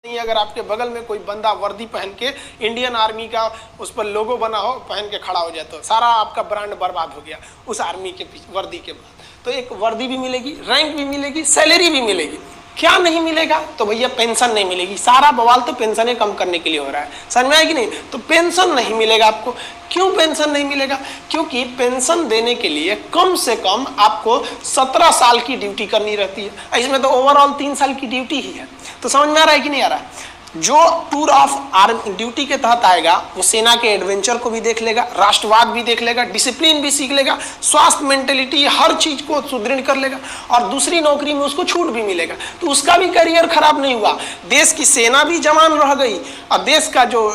नहीं, अगर आपके बगल में कोई बंदा वर्दी पहन के इंडियन आर्मी का उस पर लोगो बना हो, पहन के खड़ा हो जाए तो सारा आपका ब्रांड बर्बाद हो गया उस आर्मी के वर्दी के बाद। तो एक वर्दी भी मिलेगी, रैंक भी मिलेगी, सैलरी भी मिलेगी। क्या नहीं मिलेगा? तो भैया पेंशन नहीं मिलेगी। सारा बवाल तो पेंशन कम करने के लिए हो रहा है, समझ में आया कि नहीं? तो पेंशन नहीं मिलेगा आपको। क्यों पेंशन नहीं मिलेगा? क्योंकि पेंशन देने के लिए कम से कम आपको 17 साल की ड्यूटी करनी रहती है। इसमें तो ओवरऑल 3 साल की ड्यूटी ही है। तो समझ में आ रहा है कि नहीं आ रहा है? जो टूर ऑफ आर्मी ड्यूटी के तहत आएगा वो सेना के एडवेंचर को भी देख लेगा, राष्ट्रवाद भी देख लेगा, डिसिप्लिन भी सीख लेगा, स्वास्थ्य, मेंटेलिटी, हर चीज को सुदृढ़ कर लेगा और दूसरी नौकरी में उसको छूट भी मिलेगा। तो उसका भी करियर खराब नहीं हुआ, देश की सेना भी जवान रह गई और देश का जो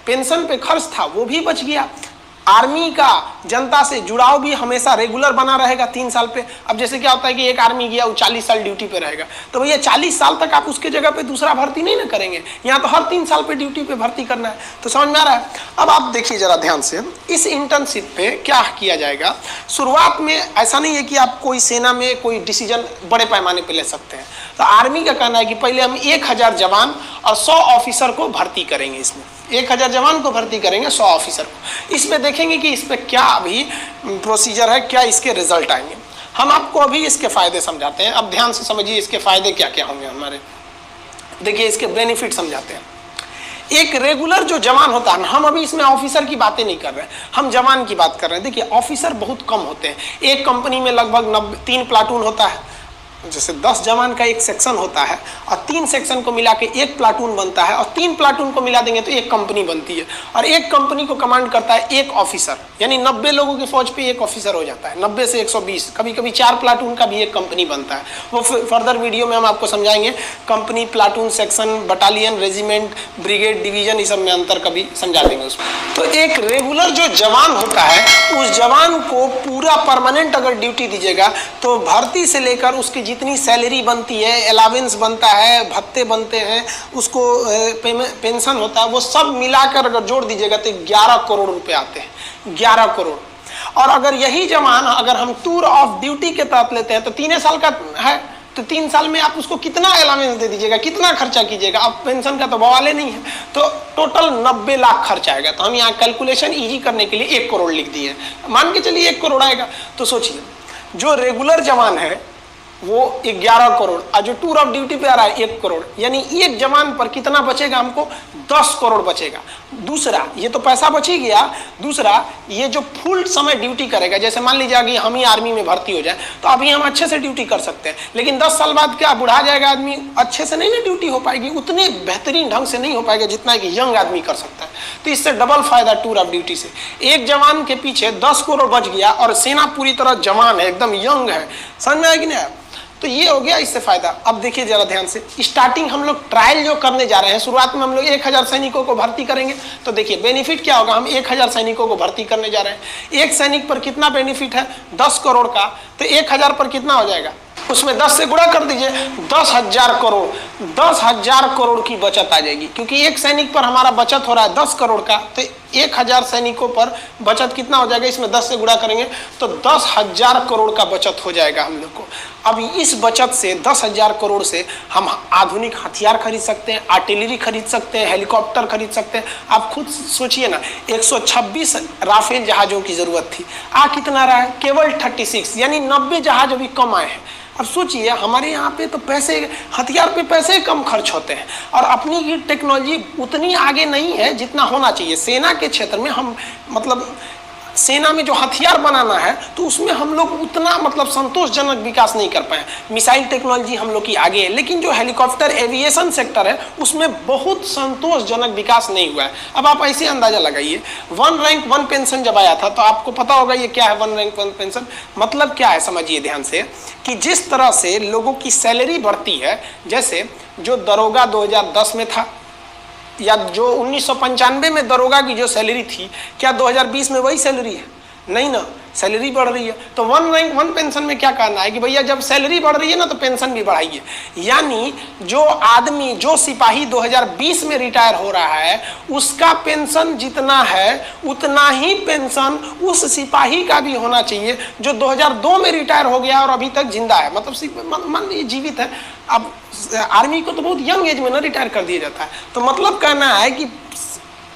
पेंशन पे खर्च था वो भी बच गया। आर्मी का जनता से जुड़ाव भी हमेशा रेगुलर बना रहेगा 3 साल पे। अब जैसे क्या होता है कि एक आर्मी गया वो 40 साल ड्यूटी पे रहेगा, तो भैया 40 साल तक आप उसके जगह पे दूसरा भर्ती नहीं ना करेंगे। यहाँ तो हर 3 साल पे ड्यूटी पे भर्ती करना है। तो समझ में आ रहा है? अब आप देखिए जरा ध्यान से, इस इंटर्नशिप पे क्या किया जाएगा। शुरुआत में ऐसा नहीं है कि आप कोई सेना में कोई डिसीजन बड़े पैमाने पे ले सकते हैं। तो आर्मी का कहना है कि पहले हम 1000 जवान और 100 ऑफिसर को भर्ती करेंगे। इसमें 1000 जवान को भर्ती करेंगे, 100 ऑफिसर को। इसमें देखेंगे कि इस पे क्या अभी प्रोसीजर है, क्या इसके रिजल्ट आएंगे। हम आपको अभी इसके फायदे समझाते हैं। अब ध्यान से समझिए इसके फायदे क्या क्या होंगे हमारे। देखिए इसके बेनिफिट समझाते हैं। एक रेगुलर जो जवान होता है, हम अभी इसमें ऑफिसर की बातें नहीं कर रहे हैं, हम जवान की बात कर रहे हैं। देखिए ऑफिसर बहुत कम होते हैं। एक कंपनी में लगभग 3 प्लाटून होता है। जैसे 10 जवान का एक सेक्शन होता है और 3 सेक्शन को मिला के एक प्लाटून बनता है और 3 प्लाटून को मिला देंगे तो एक कंपनी बनती है। और एक कंपनी को कमांड करता है एक ऑफिसर, यानी 90 लोगों की फौज पे एक ऑफिसर हो जाता है। 90 से 120, कभी कभी 4 प्लाटून का भी एक कंपनी बनता है। वो फर्दर वीडियो में हम आपको समझाएंगे। Company, platoon, section, battalion, regiment, brigade, division, इस सब में अंतर कभी समझा देंगे उसमें। तो एक रेगुलर जो जवान होता है, उस जवान को पूरा परमानेंट अगर ड्यूटी दीजिएगा तो भर्ती से लेकर उसकी जितनी सैलरी बनती है, अलावेंस बनता है, भत्ते बनते हैं, उसको पेंशन होता है, वो सब मिलाकर अगर जोड़ दीजिएगा तो 11 करोड़ रुपए आते हैं। 11 करोड़। और अगर यही जवान अगर हम टूर ऑफ ड्यूटी के तहत लेते हैं तो 3 साल का है, तो 3 साल में आप उसको कितना अलावेंस दे दीजिएगा, कितना खर्चा कीजिएगा। अब पेंशन का तो बवाले नहीं है, तो टोटल 90 लाख खर्च आएगा। तो हम यहाँ कैलकुलेशन इजी करने के लिए 1 करोड़ लिख दिए, मान के चलिए 1 करोड़ आएगा। तो सोचिए जो रेगुलर जवान है वो 11 करोड़ और जो टूर ऑफ ड्यूटी पे आ रहा है 1 करोड़, यानी एक जवान पर कितना बचेगा हमको? 10 करोड़ बचेगा। दूसरा, ये तो पैसा बच ही गया। दूसरा, ये जो फुल समय ड्यूटी करेगा, जैसे मान लीजिए कि हम ही आर्मी में भर्ती हो जाए तो अभी हम अच्छे से ड्यूटी कर सकते हैं, लेकिन 10 साल बाद क्या बुढ़ा जाएगा आदमी, अच्छे से नहीं ना ड्यूटी हो पाएगी, उतने बेहतरीन ढंग से नहीं हो पाएगा जितना कि यंग आदमी कर सकता है। तो इससे डबल फायदा टूर ऑफ ड्यूटी से। एक जवान के पीछे 10 करोड़ बच गया और सेना पूरी तरह जवान है, एकदम यंग है। समझ में आएगी ना? तो ये हो गया इससे फायदा। अब देखिए जरा ध्यान से, स्टार्टिंग हम लोग ट्रायल जो करने जा रहे हैं, शुरुआत में हम लोग 1000 सैनिकों को भर्ती करेंगे। तो देखिए बेनिफिट क्या होगा, हम 1000 सैनिकों को भर्ती करने जा रहे हैं। एक सैनिक पर कितना बेनिफिट है? 10 करोड़ का। तो 1000 पर कितना हो जाएगा? उसमें 10 से गुणा कर दीजिए, 10,000 करोड़। 10,000 करोड़ की बचत आ जाएगी, क्योंकि एक सैनिक पर हमारा बचत हो रहा है 10 करोड़ का। तो 1000 सैनिकों पर बचत कितना हो जाएगा? इसमें 10 से गुणा करेंगे तो 10,000 करोड़ का बचत हो जाएगा हम लोग को। अब इस बचत से 10,000 करोड़ से हम आधुनिक हथियार खरीद सकते हैं, आर्टिलरी खरीद सकते हैं, हेलीकॉप्टर खरीद सकते हैं। आप खुद सोचिए ना, 126 राफेल जहाजों की जरूरत थी, आ कितना रहा है? केवल 36, यानी 90 जहाज अभी कम आए हैं। अब सोचिए हमारे यहाँ पे तो पैसे, हथियार पे पैसे कम खर्च होते हैं और अपनी की टेक्नोलॉजी उतनी आगे नहीं है जितना होना चाहिए। सेना के क्षेत्र में हम मतलब सेना में जो हथियार बनाना है तो उसमें हम लोग उतना मतलब संतोषजनक विकास नहीं कर पाए। मिसाइल टेक्नोलॉजी हम लोग की आगे है, लेकिन जो हेलीकॉप्टर एविएशन सेक्टर है उसमें बहुत संतोषजनक विकास नहीं हुआ है। अब आप ऐसे अंदाजा लगाइए, 1 रैंक 1 पेंशन जब आया था तो आपको पता होगा ये क्या है 1 रैंक 1 पेंशन। मतलब क्या है समझिए ध्यान से, कि जिस तरह से लोगों की सैलरी बढ़ती है, जैसे जो दरोगा 2010 में था या जो 1995 में दरोगा की जो सैलरी थी, क्या 2020 में वही सैलरी है? नहीं ना। सैलरी बढ़ रही है। तो 1 रैंक 1 पेंशन में क्या कहना है कि भैया जब सैलरी बढ़ रही है ना तो पेंशन भी बढ़ाइए। यानी जो आदमी, जो सिपाही 2020 में रिटायर हो रहा है उसका पेंशन जितना है उतना ही पेंशन उस सिपाही का भी होना चाहिए जो 2002 में रिटायर हो गया और अभी तक जिंदा है, मतलब मान लीजिए जीवित है। अब आर्मी को तो बहुत यंग एज में ना रिटायर कर दिया जाता है, तो मतलब कहना है कि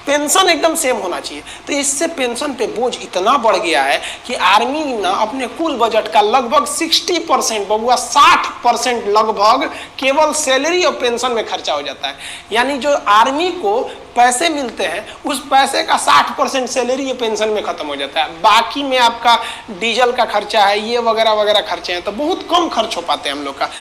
पेंशन एकदम सेम होना चाहिए। तो इससे पेंशन पे बोझ इतना बढ़ गया है कि आर्मी ना अपने कुल बजट का लगभग 60% बबुआ 60% लगभग केवल सैलरी और पेंशन में खर्चा हो जाता है। यानी जो आर्मी को पैसे मिलते हैं उस पैसे का 60% सैलरी या पेंशन में खत्म हो जाता है। बाकी में आपका डीजल का खर्चा है, ये वगैरह वगैरह खर्चे हैं, तो बहुत कम खर्च हो पाते हैं हम लोग का।